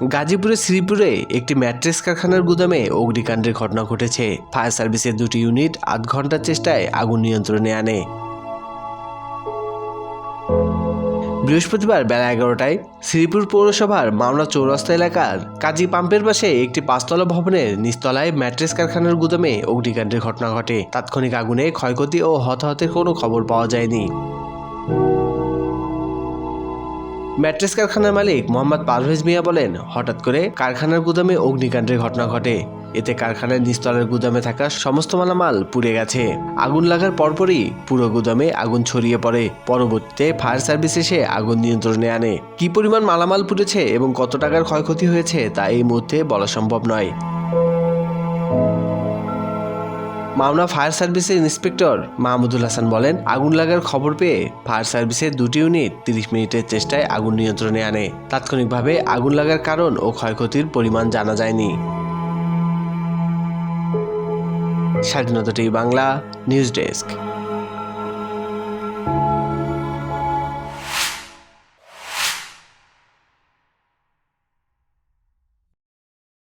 গাজীপুরের শ্রীপুরে একটি ম্যাট্রেস কারখানার গুদামে অগ্নিকাণ্ডের ঘটনা ঘটেছে। ফায়ার সার্ভিসের 2টি ইউনিট আধ ঘন্টার চেষ্টায় আগুন নিয়ন্ত্রণে আনে। বৃহস্পতিবার বেলা 11টায় শ্রীপুর পৌরসভার মাওনা চৌরাস্তা এলাকার কাজী পাম্পের পাশে একটি 5তলা ভবনের নিচতলায় ম্যাট্রেস কারখানার গুদামে অগ্নিকাণ্ডের ঘটনা ঘটে। তাৎক্ষণিক আগুনে ক্ষয়ক্ষতি ও হতাহতের কোনো খবর পাওয়া যায়নি। ম্যাট্রেস কারখানার মালিক মোহাম্মদ পারভেজ মিয়া বলেন, হঠাৎ করে কারখানার গুদামে অগ্নিকাণ্ডের ঘটনা ঘটে। এতে কারখানার নিচতলার গুদামে থাকা সমস্ত মালামাল পুড়ে গেছে। আগুন লাগার পরপরই পুরো গুদামে আগুন ছড়িয়ে পড়ে। পরবর্তীতে ফায়ার সার্ভিস এসে আগুন নিয়ন্ত্রণে আনে। কী পরিমাণ মালামাল পুড়েছে এবং কত টাকার ক্ষয়ক্ষতি হয়েছে তা এই মুহূর্তে বলা সম্ভব নয়। মাওনা ফায়ার সার্ভিসের ইন্সপেক্টর মাহমুদুল হাসান বলেন, আগুন লাগার খবর পেয়ে ফায়ার সার্ভিসের 2টি ইউনিট 30 মিনিটের চেষ্টায় আগুন নিয়ন্ত্রণে আনে। তাৎক্ষণিকভাবে আগুন লাগার কারণ ও ক্ষয়ক্ষতির পরিমাণ জানা যায়নি। স্বাধীনতা টিভি বাংলা নিউজ ডেস্ক।